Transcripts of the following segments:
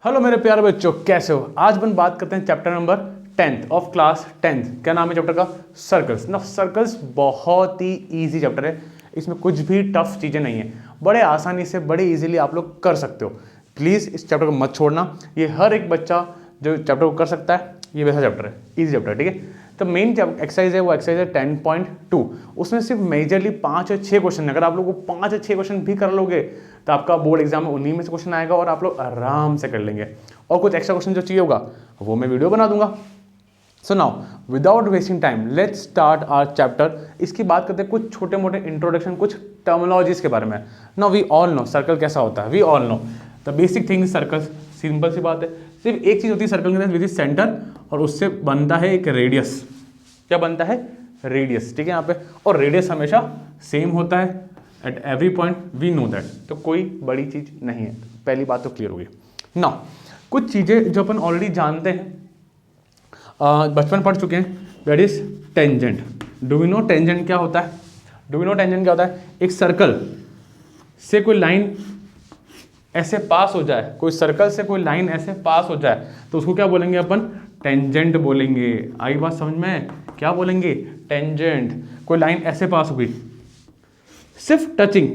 Hello मेरे प्यारे बच्चों, कैसे हो? आज अपन बात करते हैं chapter number 10th of class 10th। क्या नाम है चैप्टर का? सर्कल्स। ना सर्कल्स बहुत ही इजी चैप्टर है, इसमें कुछ भी टफ चीज़ें नहीं है, बड़े आसानी से बड़े इजीली आप लोग कर सकते हो। प्लीज़ इस चैप्टर को मत छोड़ना, ये हर एक बच्चा जो चैप्टर को कर सकता है, ये वैसा चैप्टर है, इजी चैप्टर है, ठीक है। तो मेन एक्सरसाइज है वो एक्सरसाइज है 10.2। उसमें सिर्फ मेजरली 5 या 6 क्वेश्चन है। अगर आप लोग 5 या 6 क्वेश्चन भी कर लोगे तो आपका बोर्ड एग्जाम में उन्हीं में से क्वेश्चन आएगा और आप लोग आराम से कर लेंगे। और कुछ एक्स्ट्रा क्वेश्चन जो चाहिए होगा वो मैं वीडियो बना दूंगा। So now without wasting time let's start our chapter. इसकी बात करते हैं कुछ छोटे मोटे इंट्रोडक्शन, कुछ टर्मिनोलॉजीज के बारे में। Now we all know circle कैसा होता है, we all know the basic thing circle. Simple सी बात है, सिर्फ एक चीज होती है सर्कल के अंदर, विद इज सेंटर, और उससे बनता है एक रेडियस। क्या बनता है? रेडियस, ठीक है यहाँ पे। और रेडियस हमेशा सेम होता है at every point, we know that. तो कोई बड़ी चीज नहीं है, पहली बात तो क्लियर होगी। नाउ कुछ चीजें जो अपन ऑलरेडी जानते हैं, बचपन पढ़ चुके हैं, that is tangent. Do we know tangent क्या होता है? डू वी नो टेंजेंट क्या होता है? एक सर्कल से कोई लाइन ऐसे पास हो जाए, कोई सर्कल से कोई लाइन ऐसे पास हो जाए तो उसको क्या बोलेंगे अपन? टेंजेंट बोलेंगे। आई बात समझ में? क्या बोलेंगे? टेंजेंट। कोई लाइन ऐसे पास हो गई, सिर्फ टचिंग,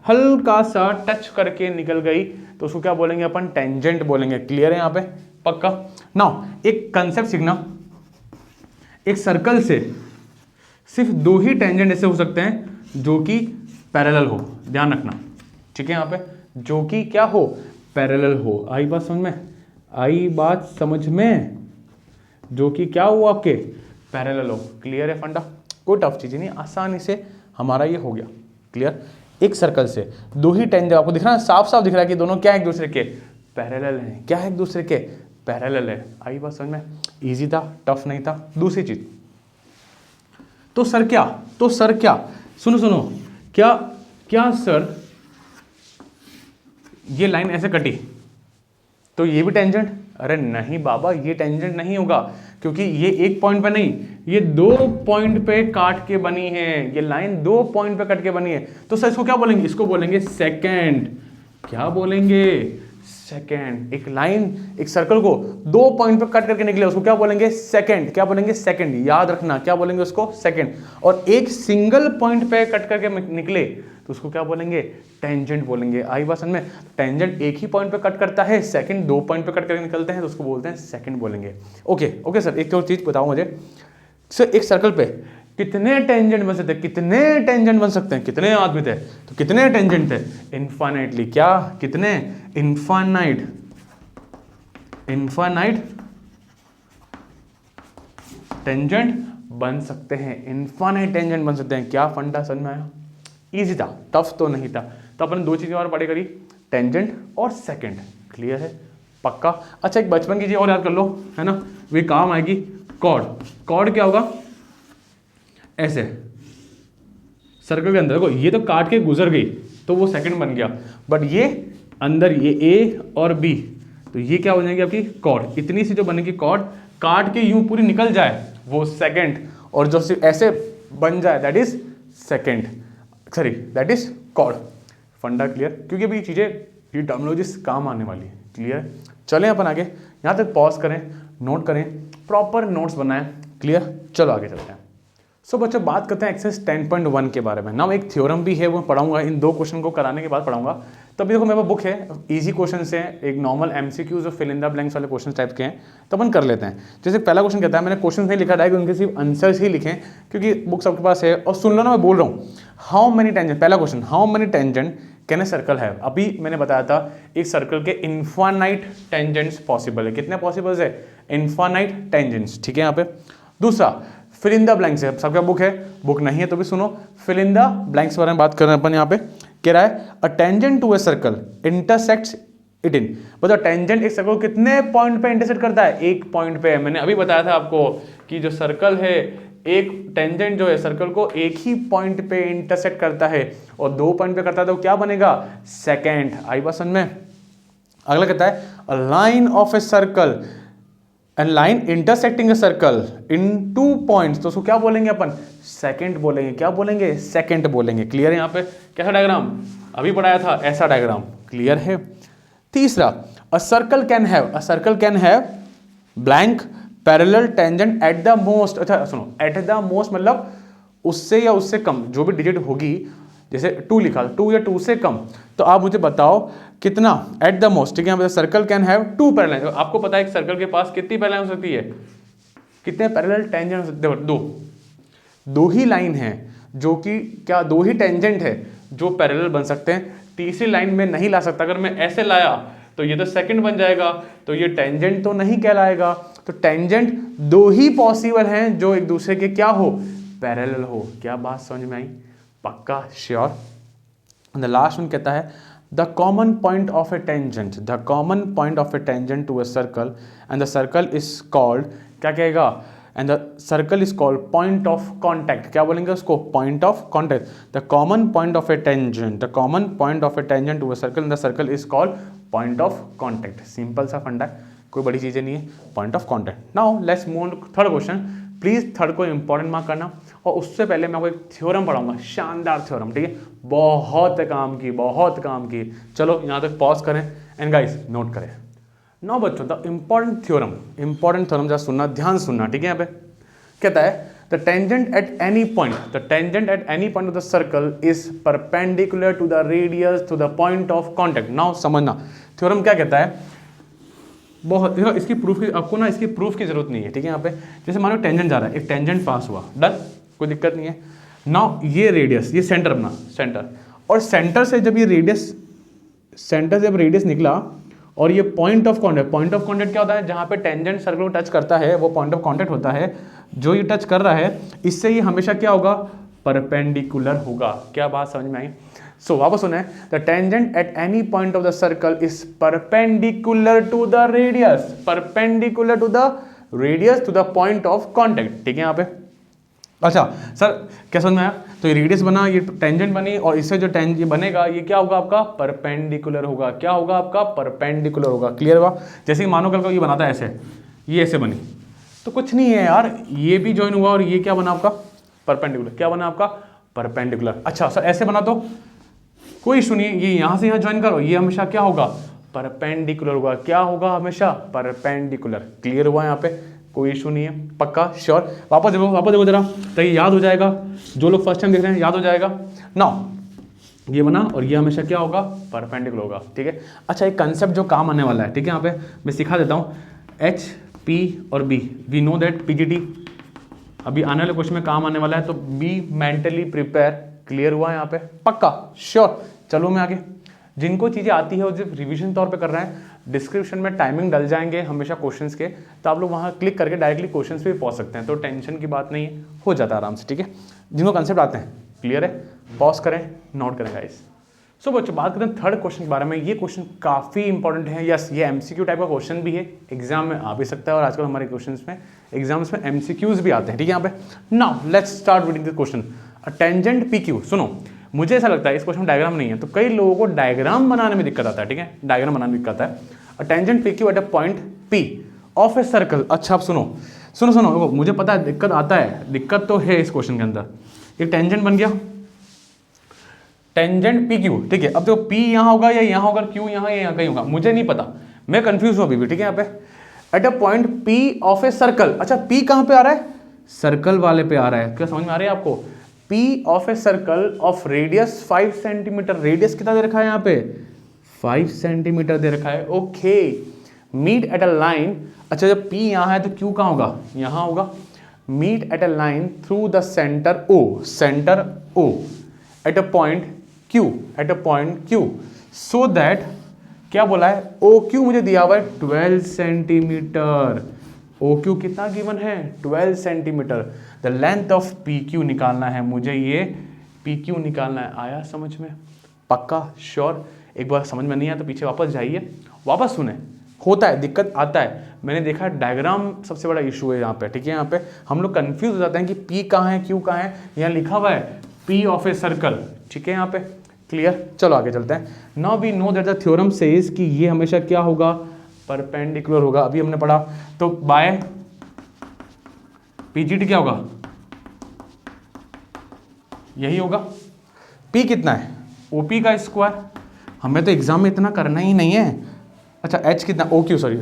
हल्का सा टच करके निकल गई, तो उसको क्या बोलेंगे अपन? टेंजेंट बोलेंगे। क्लियर है यहाँ पे? पक्का? नाउ एक कंसेप्ट सीखना, एक सर्कल से सिर्फ 2 ही टेंजेंट ऐसे हो सकते हैं जो कि पैरेलल हो। ध्यान रखना, ठीक है यहाँ पे, जो कि क्या हो? पैरेलल हो। आई बात समझ में? आई बात समझ में? जो कि क्या हो? आपके पैरेलल हो। क्लियर है फंडा? कोई टफ चीज नहीं, आसानी से हमारा ये हो गया क्लियर। एक सर्कल से 2 ही टेंजेंट आपको दिख रहा है, साफ साफ दिख रहा है कि दोनों क्या है? एक दूसरे के पैरेलल हैं। क्या है? एक दूसरे के पैरेलल है। आई बात समझ में? इजी था, टफ नहीं था। दूसरी चीज, तो सर क्या? तो सर क्या? सुनो सुनो, क्या क्या सर ये लाइन ऐसे कटी तो ये भी टेंजेंट? अरे नहीं बाबा, ये टेंजेंट नहीं होगा, क्योंकि ये एक पॉइंट पे नहीं, ये 2 पॉइंट पे काट के बनी है। ये लाइन 2 पॉइंट पे कट के बनी है, तो सर इसको क्या बोलेंगे? इसको बोलेंगे सेकंड। क्या बोलेंगे? सेकंड। एक लाइन, एक सर्कल को 2 पॉइंट पे कट करके निकले, उसको क्या बोलेंगे? सेकंड। क्या बोलेंगे? सेकंड। याद रखना, क्या बोलेंगे उसको? सेकंड। और एक सिंगल पॉइंट पे कट करके निकले तो उसको क्या बोलेंगे? टेंजेंट बोलेंगे। आई बात समझ में? टेंजेंट एक ही पॉइंट पे कट करता है, सेकंड 2 पॉइंट पे कट करके निकलते हैं, तो उसको बोलते हैं सेकंड बोलेंगे। ओके ओके सर, एक और चीज बताओ मुझे सर, एक सर्कल पे कितने टेंजेंट बन सकते हैं? कितने टेंजेंट बन सकते हैं? कितने आदमी थे तो कितने टेंजेंट थे? इनफाइनाइटली। क्या? कितने? इनफाइनाइट। इनफाइनाइट टेंजेंट बन सकते हैं। इनफाइनाइट टेंजेंट बन सकते हैं। क्या फंडा समझ में आया? इजी था, टफ तो नहीं था। तो अपन 2 चीजें और पढ़े करी, टेंजेंट और सेकंड। क्लियर है? पक्का? अच्छा एक बचपन की चीज और याद कर लो, है ना, वे काम आएगी। कॉर्ड। कॉर्ड क्या होगा? ऐसे सर्कल के अंदर देखो, ये तो काट के गुजर गई तो वो सेकंड बन गया, बट ये अंदर ये ए और बी, तो ये क्या हो जाएगी? आपकी कॉर्ड। इतनी सी जो बनेगी कॉर्ड, काट के यूं पूरी निकल जाए वो सेकंड, और जो सिर्फ ऐसे बन जाए that is secant, sorry that is chord. फंडा क्लियर? क्योंकि अभी चीजें, ये टर्मिनोलॉजीज काम आने वाली है। क्लियर? चलें अपन आगे, यहाँ तक पॉज करें, नोट करें, प्रॉपर नोट्स बनाएं। क्लियर? चलो आगे चलते हैं। सो बच्चों बात करते हैं एक्सरसाइज 10.1 के बारे में। नाउ एक थ्योरम भी है, वो पढ़ाऊंगा, इन 2 क्वेश्चन को कराने के बाद पढ़ाऊंगा। तभी देखो मेरे पास बुक है, इजी क्वेश्चन है, एक नॉर्मल एमसीक्यूज और फिल इन द ब्लैंक्स वाले क्वेश्चन टाइप के हैं, तो अपन कर लेते हैं। जैसे पहला क्वेश्चन कहता है, मैंने क्वेश्चन नहीं लिखा है, उनके सिर्फ आंसर्स ही लिखे, क्योंकि बुक सबके पास है। और सुन लो ना, मैं बोल रहा हूँ, हाउ मेनी टेंजेंट, पहला question, how many tangent can a circle है? अभी मैंने बताया था एक सर्कल के इनफाइनाइट टेंजेंट्स पॉसिबल है। कितने पॉसिबल है? Infinite tangents. ठीक है यहाँ पे। दूसरा, फिल इन द ब्लैंक्स है, सबका बुक है, बुक नहीं है तो भी सुनो, फिल इन द ब्लैंक्स के बारे में बात कर रहे हैं अपन। यहाँ पे कह रहा है a tangent to a circle intersects it in. बताओ टेंजेंट एक सर्कल कितने पॉइंट पे इंटरसेक्ट करता है? 1 पॉइंट पे। मैंने अभी बताया था आपको कि जो सर्कल है, एक टेंजेंट जो है सर्कल को एक ही पॉइंट पे इंटरसेक्ट करता है, और 2 पॉइंट पे करता है तो क्या बनेगा? सेकेंड। आई बात समझ में? अगला कहता है a line of a circle and line intersecting a circle in 2 points, तो उसको क्या बोलेंगे अपन, सेकंड बोलेंगे। क्या बोलेंगे, सेकंड बोलेंगे। क्लियर है? यहाँ पे कैसा डायग्राम अभी पढ़ाया था, ऐसा डायग्राम। क्लियर है? तीसरा, a circle can have blank parallel tangent at the most. अच्छा सुनो, एट द मोस्ट मतलब उससे या उससे कम, जो भी डिजिट होगी, जैसे 2 लिखा, 2 या 2 से कम, तो आप मुझे बताओ कितना एट द मोस्ट। ठीक है, सर्कल कैन हैव 2 पैरेलल। आपको पता है एक सर्कल के पास कितनी पैरेलल हो सकती है, कितने पैरेलल टेंजेंट हो सकते हैं, 2। 2 ही लाइन है जो कि क्या, 2 ही टेंजेंट है जो पैरेलल बन सकते हैं। तीसरी लाइन में नहीं ला सकता। अगर मैं ऐसे लाया तो ये तो सेकंड बन जाएगा, तो ये टेंजेंट तो नहीं कहलाएगा। तो टेंजेंट 2 ही पॉसिबल हैं जो एक दूसरे के क्या हो, पैरेलल हो। क्या बात समझ में आई? पक्का, श्योर। द लास्ट वन कहता है the common point of a tangent, the common point of a tangent to a circle and the circle is called, क्या कहेगा, and the circle is called point of contact. क्या बोलेंगे उसको, point of contact. The common point of a tangent, the common point of a tangent to a circle and the circle is called point of contact. Simple सा फंडा है, कोई बड़ी चीजें नहीं है, point of contact. Now let's move to third question. Please third को important mark करना, और उससे पहले मैं आपको एक थ्योरम पढ़ाऊंगा, शानदार थ्योरम। ठीक है, बहुत काम की, बहुत काम की। चलो यहाँ तक पॉज करें एंड गाइस नोट करें। नाउ बच्चों, द इंपॉर्टेंट थ्योरम जरा सुनना, ध्यान सुनना। ठीक है, यहाँ पे कहता है the tangent at any point, the tangent at any point of the circle is perpendicular to the radius to the point of contact. Now समझना थ्योरम क्या कहता है। बहुत देखो, इसकी प्रूफ की आपको ना, इसकी प्रूफ की जरूरत नहीं है। ठीक है, यहाँ पे जैसे मानो टेंजेंट जा रहा है, एक टेंजेंट पास हुआ, डन, कोई दिक्कत नहीं है। नाउ ये रेडियस, ये सेंटर अपना, सेंटर, और सेंटर से जब ये रेडियस, सेंटर से जब रेडियस निकला और ये point of contact, point of contact क्या होता है, जहाँ पे टेंजेंट सर्कल को टच करता है वो पॉइंट ऑफ कॉन्टैक्ट होता है। जो ये टच कर रहा है इससे ये हमेशा क्या होगा, परपेंडिकुलर होगा। क्या बात समझ में आई? सो वापस सुने, the tangent at any point of the circle is perpendicular to the radius, perpendicular to the radius to the point of contact. ठीक है यहाँ पे। अच्छा सर क्या समझ में आया? तो ये रेडियस बना, ये टेंजेंट बनी, और इससे जो ये बनेगा ये क्या होगा आपका, परपेंडिकुलर होगा। क्या होगा आपका, परपेंडिकुलर होगा। क्लियर हुआ? जैसे कि मानो कल को ये बनाता है ऐसे, ये ऐसे बनी, तो कुछ नहीं है यार, ये भी ज्वाइन हुआ और ये क्या बना आपका, परपेंडिकुलर। क्या बना आपका, परपेंडिकुलर। अच्छा सर ऐसे बना तो कोई इशू नहीं है, ये यहां से यहां ज्वाइन करो, ये हमेशा क्या होगा, परपेंडिकुलर होगा। क्या होगा, हमेशा परपेंडिकुलर। क्लियर हुआ? यहाँ पे कोई इशू नहीं है, पक्का, श्योर। वापस देखो जरा, तो ये याद हो जाएगा, जो लोग फर्स्ट टाइम देख रहे हैं याद हो जाएगा। नाउ ये बना और ये हमेशा क्या होगा, परपेंडिकुलर होगा। ठीक है। अच्छा एक कंसेप्ट जो काम आने वाला है, ठीक है, यहाँ पे मैं सिखा देता हूँ। एच, पी और B, we know that PGT अभी आने वाले क्वेश्चन में काम आने वाला है, तो बी मेंटली प्रिपेयर। क्लियर हुआ यहाँ पे, पक्का, श्योर। चलो मैं आगे, जिनको चीज़ें आती है वो जो रिवीजन तौर पे कर रहे हैं, डिस्क्रिप्शन में टाइमिंग डल जाएंगे हमेशा क्वेश्चंस के, तो आप लोग वहाँ क्लिक करके डायरेक्टली क्वेश्चंस पे भी पहुँच सकते हैं, तो टेंशन की बात नहीं है, हो जाता है आराम से। ठीक है, जिनको कंसेप्ट आते हैं, क्लियर है, पॉज करें, नोट करें गाइस। सो बच्चों बात करते हैं थर्ड क्वेश्चन के बारे में। ये क्वेश्चन काफ़ी इंपॉर्टेंट है। यस, ये एमसीक्यू टाइप का क्वेश्चन भी है, एग्जाम में आ भी सकता है, और आजकल हमारे क्वेश्चन में एग्जाम्स में एमसीक्यूज भी आते हैं। ठीक है, यहाँ पे now let's start with this question. A tangent P Q, सुनो मुझे ऐसा लगता है इस क्वेश्चन में डायग्राम नहीं है, तो कई लोगों को डायग्राम बनाने में दिक्कत आता है। ठीक है, डायग्राम बनाने में दिक्कत है। A tangent P Q eight a point P of a circle. अच्छा आप सुनो सुनो सुनो, मुझे पता है दिक्कत आता है, दिक्कत तो है इस क्वेश्चन के अंदर। एक टेंजेंट बन गया, टेंजेंट पी क्यू, ठीक है। अब देखो पी यहाँ होगा या यहाँ होगा, क्यू यहाँ या यहाँ कहीं होगा, मुझे नहीं पता, मैं कंफ्यूज हूँ अभी भी। ठीक है, यहाँ पे eight a point P of a circle. अच्छा पी कहाँ पे आ रहा है, सर्कल वाले पे आ रहा है। क्या समझ में आ रहा है आपको? P of a circle of radius 5 centimetre. Radius कितना दे रखा है यहाँ पे, 5 सेंटीमीटर दे रखा है। Okay, meet at a line. अच्छा जब P यहाँ है तो Q कहाँ होगा, यहाँ होगा। Meet at a line through the centre O, centre O at a point Q, at a point Q, so that क्या बोला है, OQ मुझे दिया हुआ है 12 सेंटीमीटर। OQ कितना गिवन है, 12 centimetre. The length of PQ निकालना है मुझे, ये PQ निकालना है। आया समझ में, पक्का, श्योर। एक बार समझ में नहीं आया तो पीछे वापस जाइए, वापस सुने। होता है, दिक्कत आता है, मैंने देखा डायग्राम सबसे बड़ा इशू है यहाँ पे। ठीक है, यहाँ पे हम लोग कंफ्यूज हो जाते हैं कि P कहाँ है, Q कहाँ है। यहाँ लिखा हुआ है P ऑफ ए सर्कल। ठीक है, यहाँ पे क्लियर। चलो आगे चलते हैं। Now we know that the theorem says कि ये हमेशा क्या होगा, परपेंडिकुलर होगा, अभी हमने पढ़ा। तो बाय पीजीटी क्या होगा, यही होगा। पी कितना है, ओपी का स्क्वायर, हमें तो एग्जाम में इतना करना ही नहीं है। अच्छा एच कितना, O Q sorry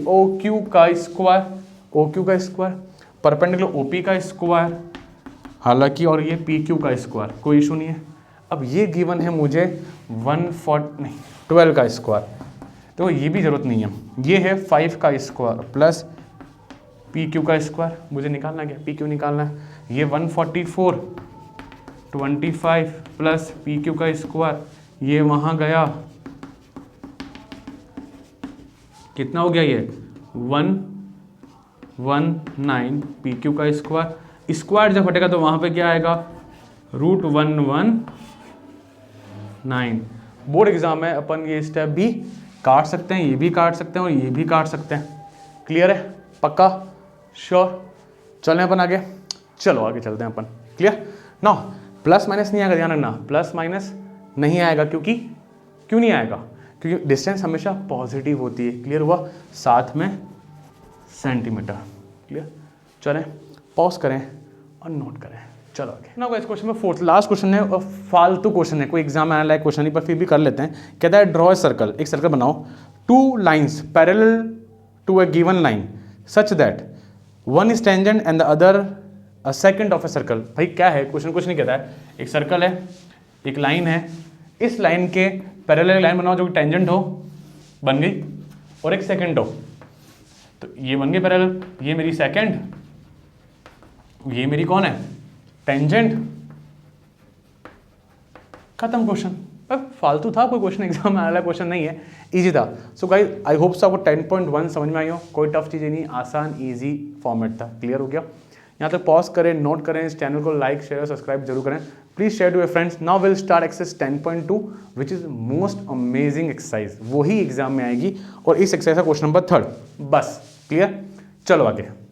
O Q का स्क्वायर, परपेंडिकुलर ओपी का स्क्वायर हालांकि, और ये पी क्यू का स्क्वायर, कोई इशू नहीं है। अब ये गिवन है मुझे 12 का स्क्वायर, तो ये भी जरूरत नहीं है। ये है 5 का स्क्वायर प्लस पी क्यू का स्क्वायर, मुझे निकालना क्या, पी क्यू निकालना है। ये 144 25 प्लस पी क्यू का स्क्वायर, ये वहाँ गया, कितना हो गया, ये 119 पी क्यू का स्क्वायर जब हटेगा तो वहाँ पे क्या आएगा, √119। बोर्ड एग्जाम है, अपन ये स्टेप भी काट सकते हैं, ये भी काट सकते हैं और ये भी काट सकते हैं। क्लियर है, पक्का, श्योर। चलें अपन आगे, चलो आगे चलते हैं अपन। क्लियर ना, प्लस माइनस नहीं आएगा, ध्यान रखना, प्लस माइनस नहीं आएगा, क्योंकि क्यों नहीं आएगा, क्योंकि डिस्टेंस हमेशा पॉजिटिव होती है। क्लियर हुआ, साथ में सेंटीमीटर। क्लियर, चलें पॉज करें और नोट करें। चलो आगे ना, इस क्वेश्चन में फोर्थ लास्ट क्वेश्चन है और फालतू क्वेश्चन है, कोई एग्जाम आने लायक क्वेश्चन नहीं, पर फिर भी कर लेते हैं। कहता है ड्रॉ ए सर्कल, एक सर्कल बनाओ, 2 lines parallel to a given line such that one is tangent and the other a secant of a circle. भाई क्या है क्वेश्चन, कुछ नहीं कहता है, एक सर्कल है, एक लाइन है, इस लाइन के पैरेलल लाइन बनाओ जो कि टेंजेंट हो, बन गई, और एक सेकंड हो, तो ये बन गई पैरेलल, ये मेरी सेकंड, ये मेरी कौन है, टेंजेंट। खत्म क्वेश्चन। फालतू था, कोई क्वेश्चन एग्जाम में आने वाला क्वेश्चन नहीं है, इजी था। So guys I hope so आपको 10.1 समझ में आई हो, कोई टफ चीज़ नहीं, आसान इजी फॉर्मेट था। क्लियर हो गया, यहाँ तक पॉज करें, नोट करें, इस चैनल को लाइक शेयर सब्सक्राइब जरूर करें, please share to your friends. Now will start exercise 10.2 which is most amazing exercise, वही एग्जाम में आएगी, और इस एक्सरसाइज का क्वेश्चन नंबर 3 बस। क्लियर, चलो आगे।